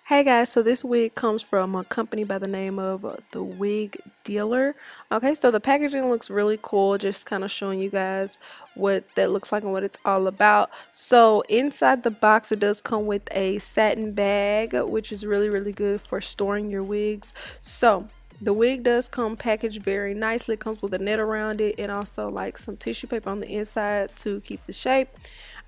Hey guys, so this wig comes from a company by the name of the Wig Dealer. Okay, so the packaging looks really cool, just kind of showing you guys what that looks like and what it's all about. So inside the box it does come with a satin bag, which is really good for storing your wigs. So the wig does come packaged very nicely. It comes with a net around it and also like some tissue paper on the inside to keep the shape.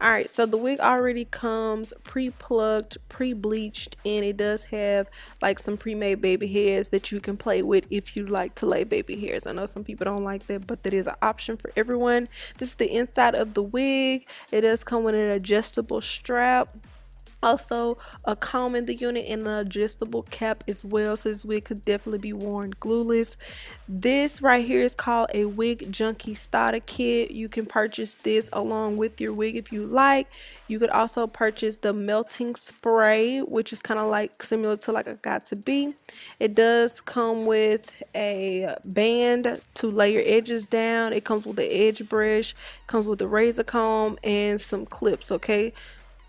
Alright, so the wig already comes pre-plucked, pre-bleached, and it does have like some pre-made baby hairs that you can play with if you like to lay baby hairs. I know some people don't like that, but that is an option for everyone. This is the inside of the wig. It does come with an adjustable strap, also a comb in the unit, and an adjustable cap as well, so this wig could definitely be worn glueless. This right here is called a Wig Junkie Starter Kit. You can purchase this along with your wig if you like. You could also purchase the melting spray, which is kind of like similar to like a got to be. It does come with a band to lay your edges down. It comes with an edge brush, comes with a razor comb, and some clips. Okay,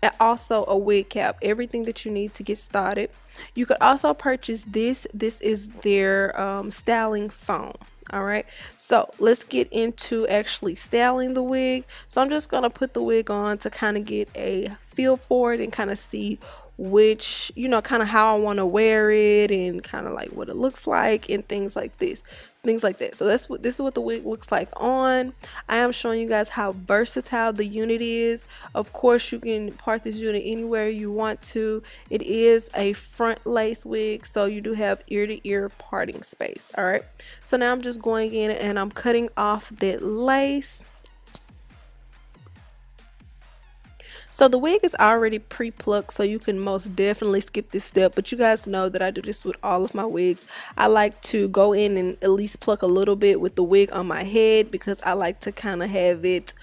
and also a wig cap, everything that you need to get started. You could also purchase this is their styling foam. All right, so let's get into actually styling the wig. So I'm just gonna put the wig on to kind of get a feel for it and kind of see which, you know, kind of how I want to wear it and kind of like what it looks like and things like this, things like that. So this is what the wig looks like on. I am showing you guys how versatile the unit is. Of course, you can part this unit anywhere you want to. It is a front lace wig, so you do have ear to ear parting space. All right, so now I'm just going in and I'm cutting off that lace. So the wig is already pre-plucked, so you can most definitely skip this step, but you guys know that I do this with all of my wigs. I like to go in and at least pluck a little bit with the wig on my head because I like to kind of have it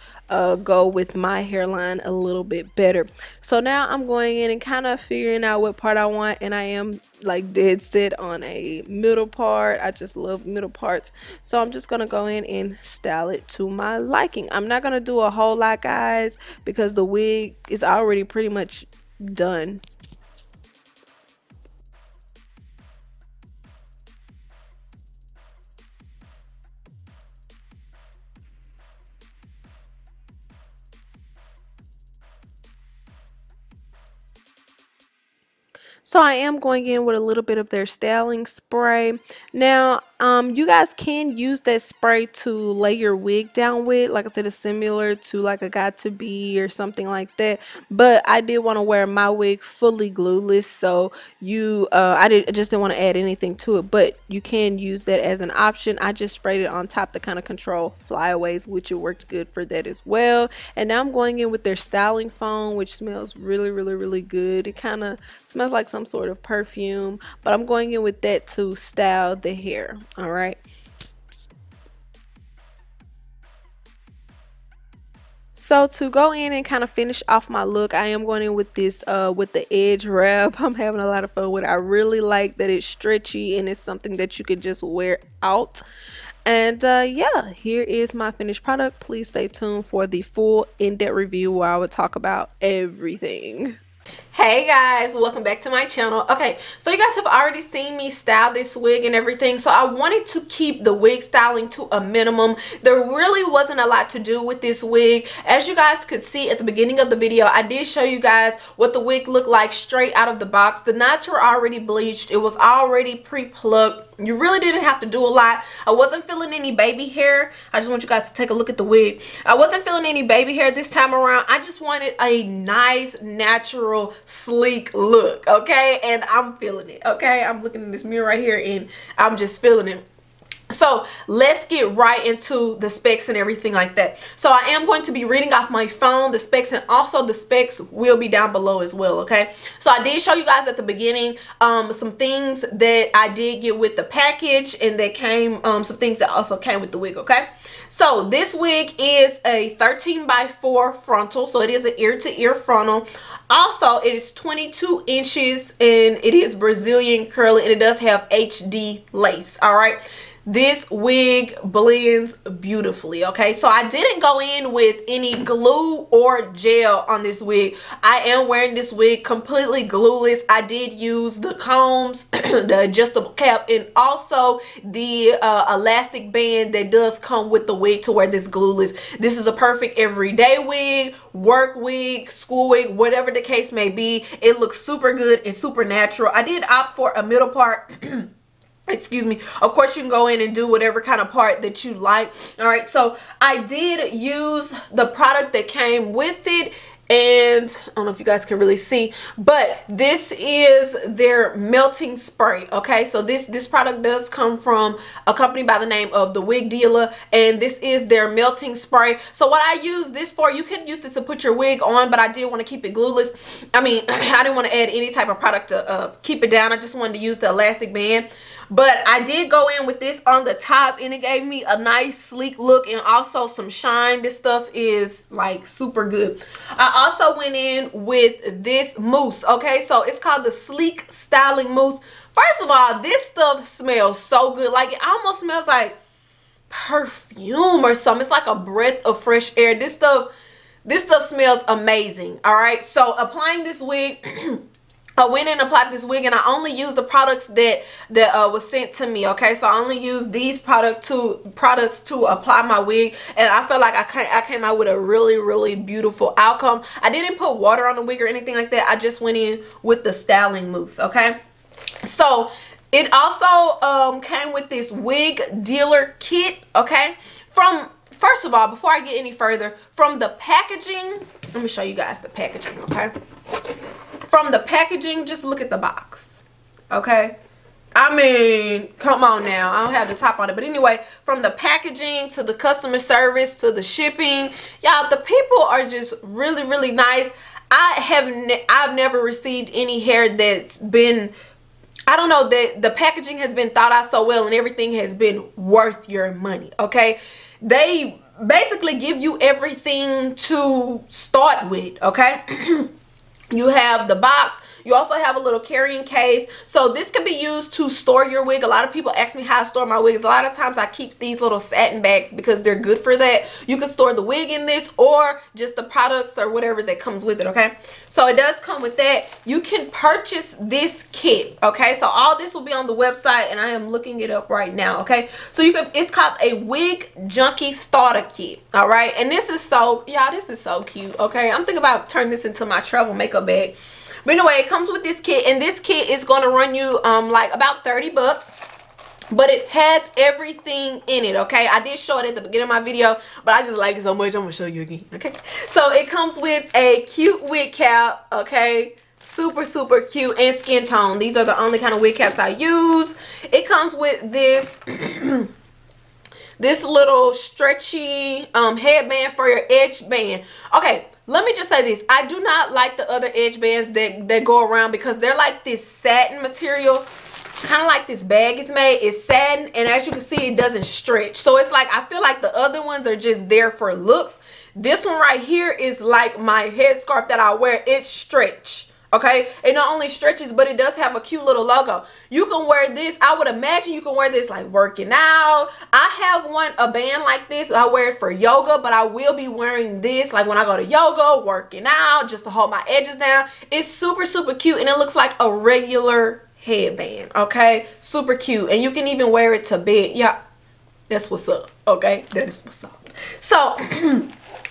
go with my hairline a little bit better. So now I'm going in and kind of figuring out what part I want, and I am like dead set on a middle part. I just love middle parts, so I'm just gonna go in and style it to my liking. I'm not gonna do a whole lot, guys, because the wig is already pretty much done. So I am going in with a little bit of their styling spray. Now, you guys can use that spray to lay your wig down with. Like I said, it's similar to like a got to be or something like that. But I did want to wear my wig fully glueless, so I just didn't want to add anything to it. But you can use that as an option. I just sprayed it on top to kind of control flyaways, which it worked good for that as well. And now I'm going in with their styling foam, which smells really good. It kind of smells like some sort of perfume, but I'm going in with that to style the hair. All right, so to go in and kind of finish off my look, I am going in with this with the edge wrap. I'm having a lot of fun with it. I really like that it's stretchy and it's something that you could just wear out. And yeah, here is my finished product. Please stay tuned for the full in-depth review where I would talk about everything. Hey guys, welcome back to my channel. Okay, so you guys have already seen me style this wig and everything, so I wanted to keep the wig styling to a minimum. There really wasn't a lot to do with this wig. As you guys could see at the beginning of the video, I did show you guys what the wig looked like straight out of the box. The knots were already bleached. It was already pre-plucked. You really didn't have to do a lot. I wasn't feeling any baby hair. I just want you guys to take a look at the wig. I wasn't feeling any baby hair this time around. I just wanted a nice, natural, sleek look, okay? And I'm feeling it, okay? I'm looking in this mirror right here and I'm just feeling it. So let's get right into the specs and everything like that. So I am going to be reading off my phone the specs, and also the specs will be down below as well, okay? So I did show you guys at the beginning some things that I did get with the package, and that came some things that also came with the wig, okay? So this wig is a 13x4 frontal, so it is an ear-to-ear frontal. Also, it is 22 inches and it is Brazilian curly, and it does have HD lace. All right, this wig blends beautifully. Okay, so I didn't go in with any glue or gel on this wig. I am wearing this wig completely glueless. I did use the combs, the adjustable cap, and also the elastic band that does come with the wig to wear this glueless. This is a perfect everyday wig, work wig, school wig, whatever the case may be. It looks super good and super natural. I did opt for a middle part. Excuse me. Of course, you can go in and do whatever kind of part that you like. All right, so I did use the product that came with it, and I don't know if you guys can really see, but this is their melting spray. Okay, so this product does come from a company by the name of the Wig Dealer, and this is their melting spray. So what I use this for, you could use this to put your wig on, but I did want to keep it glueless. I mean, I didn't want to add any type of product to keep it down. I just wanted to use the elastic band. But I did go in with this on the top, and it gave me a nice sleek look and also some shine. This stuff is like super good. I also went in with this mousse. Okay, so it's called the Sleek Styling Mousse. First of all, this stuff smells so good. Like, it almost smells like perfume or something. It's like a breath of fresh air. This stuff smells amazing. All right, so applying this wig, I went and applied this wig, and I only used the products that was sent to me. Okay, so I only used these products to apply my wig, and I felt like I came out with a really beautiful outcome. I didn't put water on the wig or anything like that. I just went in with the styling mousse. Okay, so it also came with this Wig Dealer kit. Okay, first of all, before I get any further, from the packaging, let me show you guys the packaging. Okay, from the packaging, just look at the box. Okay, I mean, come on now. I don't have the top on it, but anyway, from the packaging to the customer service to the shipping, y'all, the people are just really nice. I've never received any hair that's been, I don't know, that the packaging has been thought out so well and everything has been worth your money. Okay, they basically give you everything to start with. Okay. You have the box. You also have a little carrying case. So this can be used to store your wig. A lot of people ask me how to store my wigs. A lot of times I keep these little satin bags because they're good for that. You can store the wig in this or just the products or whatever that comes with it. Okay, so it does come with that. You can purchase this kit. Okay, so all this will be on the website, and I am looking it up right now. Okay, so it's called a Wig Junkie Starter Kit. All right, and this is so, y'all, this is so cute. Okay, I'm thinking about turning this into my travel makeup bag. But anyway, it comes with this kit, and this kit is going to run you like about 30 bucks. But it has everything in it. Okay, I did show it at the beginning of my video, but I just like it so much I'm gonna show you again. Okay, so it comes with a cute wig cap. Okay, super cute, and skin tone. These are the only kind of wig caps I use. It comes with this this little stretchy headband for your edge band. Okay, let me just say this. I do not like the other edge bands that go around because they're like this satin material, kind of like this bag is made. It's satin, and as you can see, it doesn't stretch. So it's like, I feel like the other ones are just there for looks. This one right here is like my headscarf that I wear. It stretch. Okay, it not only stretches, but it does have a cute little logo. You can wear this, I would imagine you can wear this like working out. I have a band like this. I wear it for yoga, but I will be wearing this like when I go to yoga, working out, just to hold my edges down. It's super cute, and it looks like a regular headband. Okay, super cute, and you can even wear it to bed. Yeah, that's what's up. Okay, that is what's up. So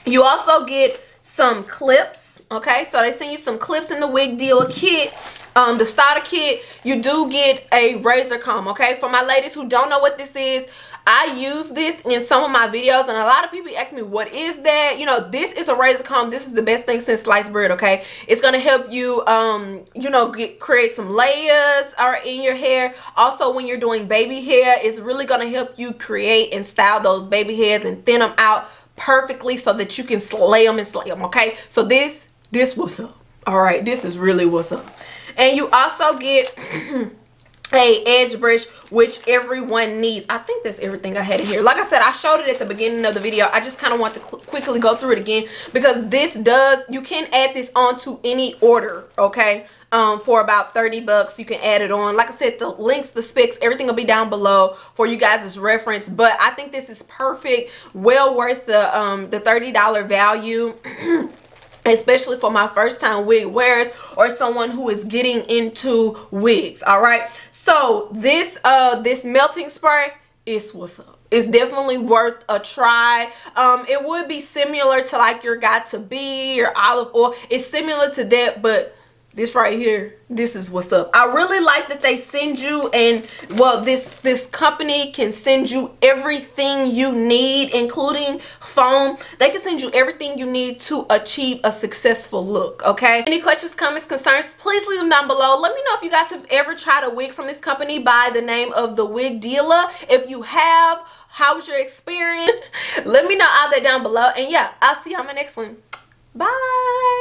you also get some clips. Okay, so they send you some clips in the Wig Dealer kit, the starter kit. You do get a razor comb. Okay, for my ladies who don't know what this is, I use this in some of my videos, and a lot of people ask me, what is that? You know, this is a razor comb. This is the best thing since sliced bread. Okay, it's gonna help you you know, create some layers in your hair. Also, when you're doing baby hair, it's really gonna help you create and style those baby hairs and thin them out perfectly so that you can slay them. Okay, so this what's up. All right, this is really what's up. And you also get a edge brush, which everyone needs. I think that's everything I had in here. Like I said, I showed it at the beginning of the video. I just kind of want to quickly go through it again because this does, you can add this on to any order. Okay, for about 30 bucks. You can add it on. Like I said, the links, the specs, everything will be down below for you guys' reference. But I think this is perfect, well worth the $30 value. Especially for my first time wig wearers or someone who is getting into wigs. All right, so this this melting spray is what's up. It's definitely worth a try. It would be similar to like your Got to Be, your olive oil. It's similar to that, but this right here, this is what's up. I really like that they send you, and well, this company can send you everything you need, including foam. They can send you everything you need to achieve a successful look. Okay, any questions, comments, concerns, please leave them down below. Let me know if you guys have ever tried a wig from this company by the name of the Wig Dealer. If you have, how was your experience? Let me know all that down below, and yeah, I'll see you on my next one. Bye.